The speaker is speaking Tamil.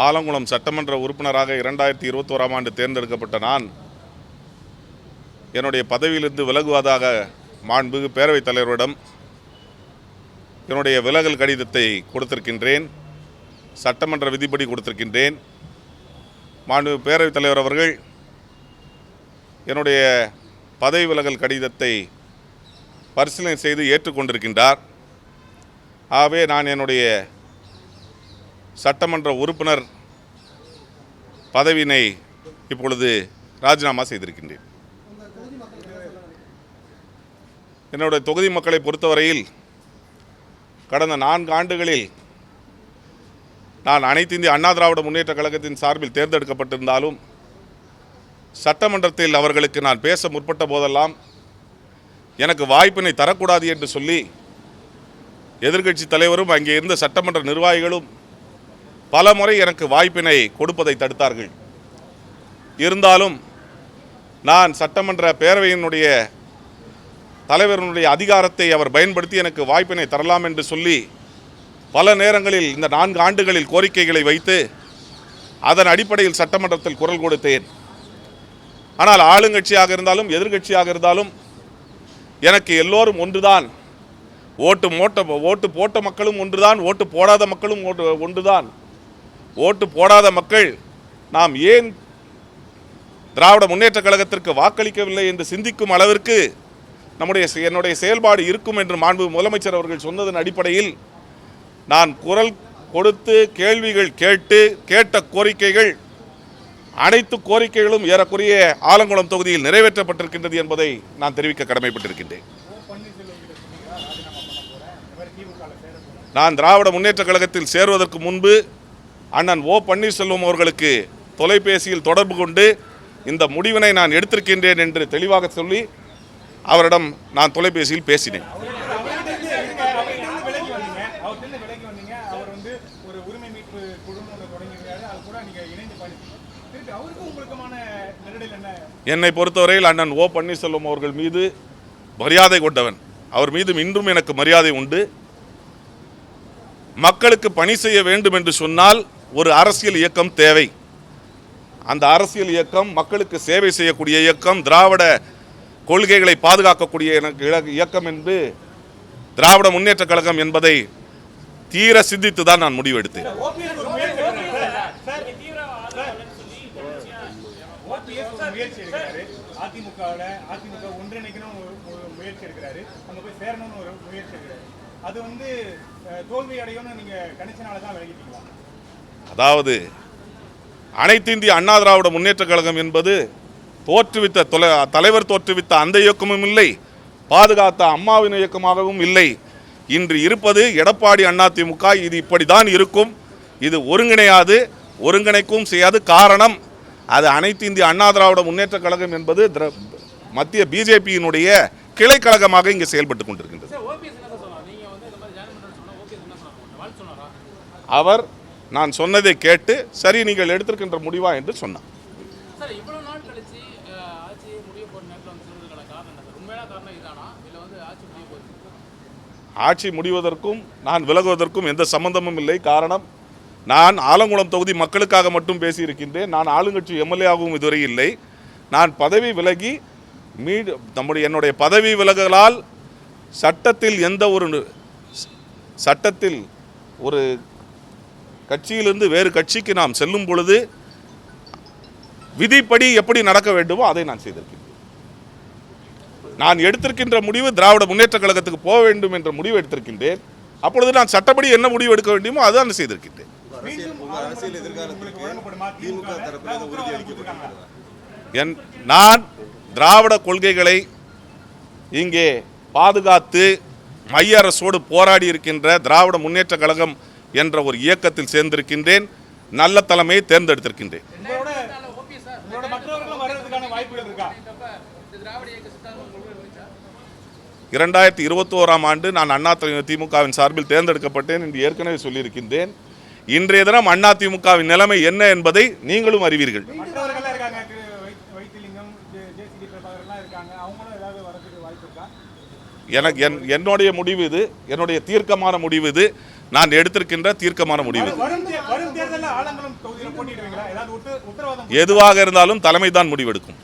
ஆலங்குளம் சட்டமன்ற உறுப்பினராக 2021ஆம் ஆண்டு தேர்ந்தெடுக்கப்பட்ட நான் என்னுடைய பதவியிலிருந்து விலகுவதாக மாண்புமிகு பேரவைத் தலைவரிடம் என்னுடைய விலகல் கடிதத்தை கொடுத்திருக்கின்றேன். சட்டமன்ற விதிப்படி கொடுத்திருக்கின்றேன். மாண்புமிகு பேரவைத் தலைவர் அவர்கள் என்னுடைய பதவி விலகல் கடிதத்தை பரிசீலனை செய்து ஏற்றுக்கொண்டிருக்கின்றார். ஆகவே நான் என்னுடைய சட்டமன்ற உறுப்பினர் பதவியினை இப்பொழுது ராஜினாமா செய்திருக்கின்றேன். என்னுடைய தொகுதி மக்களை பொறுத்தவரையில் கடந்த 4 ஆண்டுகளில் நான் அனைத்து இந்திய அண்ணா திராவிட முன்னேற்ற கழகத்தின் சார்பில் தேர்ந்தெடுக்கப்பட்டிருந்தாலும் சட்டமன்றத்தில் அவர்களுக்கு நான் பேச முற்பட்ட போதெல்லாம் எனக்கு வாய்ப்பினை தரக்கூடாது என்று சொல்லி எதிர்க்கட்சி தலைவரும் அங்கே இருந்த சட்டமன்ற நிர்வாகிகளும் பல முறை எனக்கு வாய்ப்பினை கொடுப்பதை தடுத்தார்கள். இருந்தாலும் நான் சட்டமன்ற பேரவையினுடைய தலைவரினுடைய அதிகாரத்தை அவர் பயன்படுத்தி எனக்கு வாய்ப்பினை தரலாம் என்று சொல்லி பல நேரங்களில் இந்த 4 ஆண்டுகளில் கோரிக்கைகளை வைத்து அதன் அடிப்படையில் சட்டமன்றத்தில் குரல் கொடுத்தேன். ஆனால் ஆளுங்கட்சியாக இருந்தாலும் எதிர்க்கட்சியாக இருந்தாலும் எனக்கு எல்லோரும் ஒன்றுதான். ஓட்டு போட்ட மக்களும் ஒன்றுதான், ஓட்டு போடாத மக்களும் ஒன்றுதான். ஓட்டு போடாத மக்கள் நாம் ஏன் திராவிட முன்னேற்ற கழகத்திற்கு வாக்களிக்கவில்லை என்று சிந்திக்கும் அளவிற்கு என்னுடைய செயல்பாடு இருக்கும் என்று மாண்பு முதலமைச்சர் அவர்கள் சொன்னதன் அடிப்படையில் நான் குரல் கொடுத்து கேள்விகள் கேட்ட கோரிக்கைகள் அனைத்து கோரிக்கைகளும் ஏறக்குறைய ஆலங்குளம் தொகுதியில் நிறைவேற்றப்பட்டிருக்கின்றது என்பதை நான் தெரிவிக்க கடமைப்பட்டிருக்கின்றேன். நான் திராவிட முன்னேற்ற கழகத்தில் சேருவதற்கு முன்பு அண்ணன் ஓ பன்னீர்செல்வம் அவர்களுக்கு தொலைபேசியில் தொடர்பு கொண்டு இந்த முடிவினை நான் எடுத்திருக்கின்றேன் என்று தெளிவாக சொல்லி அவரிடம் நான் தொலைபேசியில் பேசினேன். என்னை பொறுத்தவரையில் அண்ணன் ஓ பன்னீர்செல்வம் அவர்கள் மீது மரியாதை கொண்டவன். அவர் மீது இன்றும் எனக்கு மரியாதை உண்டு. மக்களுக்கு பணி செய்ய வேண்டும் என்று சொன்னால் ஒரு அரசியல் இயக்கம் தேவை. அந்த அரசியல் இயக்கம் மக்களுக்கு சேவை செய்யக்கூடிய இயக்கம், திராவிட கொள்கைகளை பாதுகாக்கக்கூடிய இயக்கம் என்று திராவிட முன்னேற்ற கழகம் என்பதை தீர சிந்தித்து தான் நான் முடிவெடுத்தேன். அதாவது அனைத்து இந்திய அண்ணா திராவிட முன்னேற்ற கழகம் என்பது தலைவர் தோற்றுவித்த அந்த இயக்கமும் இல்லை, பாதுகாத்த அம்மாவின் இயக்கமாகவும் இல்லை. இன்று இருப்பது எடப்பாடி அதிமுக. இது இப்படிதான் இருக்கும். இது ஒருங்கிணையாது, ஒருங்கிணைக்கும் செய்யாது. காரணம், அது அனைத்து இந்திய அண்ணா திராவிட முன்னேற்ற கழகம் என்பது மத்திய பிஜேபியினுடைய கிளை கழகமாக இங்கே செயல்பட்டு கொண்டிருக்கின்றது. அவர் நான் சொன்னதை கேட்டு சரி நீங்கள் எடுத்திருக்கின்ற முடிவா என்று சொன்னார். ஆட்சி முடிவதற்கும் நான் விலகுவதற்கும் எந்த சம்பந்தமும் இல்லை. காரணம், நான் ஆலங்குளம் தொகுதி மக்களுக்காக மட்டும் பேசியிருக்கின்றேன். நான் ஆளுங்கட்சி எம்எல்ஏ-ஆகவும் இதுவரை இல்லை. நான் பதவி விலகி என்னுடைய பதவி விலகலால் சட்டத்தில் ஒரு கட்சியிலிருந்து வேறு கட்சிக்கு நாம் செல்லும் பொழுது விதிப்படி எப்படி நடக்க வேண்டுமோ அதை நான் செய்திருக்கின்றேன். நான் எடுத்திருக்கின்ற முடிவு திராவிட முன்னேற்ற கழகத்துக்கு போக வேண்டும் என்ற முடிவு எடுத்திருக்கின்றேன். அப்பொழுது நான் சட்டப்படி என்ன முடிவு எடுக்க வேண்டுமோ அதை நான் செய்திருக்கின்றேன். நான் திராவிட கொள்கைகளை இங்கே பாதுகாத்து மைய அரசோடு போராடி இருக்கின்ற திராவிட முன்னேற்ற கழகம் என்ற ஒரு இயக்கத்தில் சேர்ந்திருக்கின்றேன். நல்ல தலைமையை தேர்ந்தெடுத்திருக்கின்றேன். 2021ஆம் ஆண்டு நான் அதிமுகவின் சார்பில் தேர்ந்தெடுக்கப்பட்டேன் என்று ஏற்கனவே சொல்லியிருக்கின்றேன். இன்றைய தினம் அதிமுகவின் நிலைமை என்ன என்பதை நீங்களும் அறிவீர்கள். எனக்கு என்னுடைய முடிவு இது, என்னுடைய தீர்க்கமான முடிவு இது. நான் எடுத்திருக்கின்ற தீர்க்கமான முடிவு. எதுவாக இருந்தாலும் தலைமை தான் முடிவெடுக்கும்.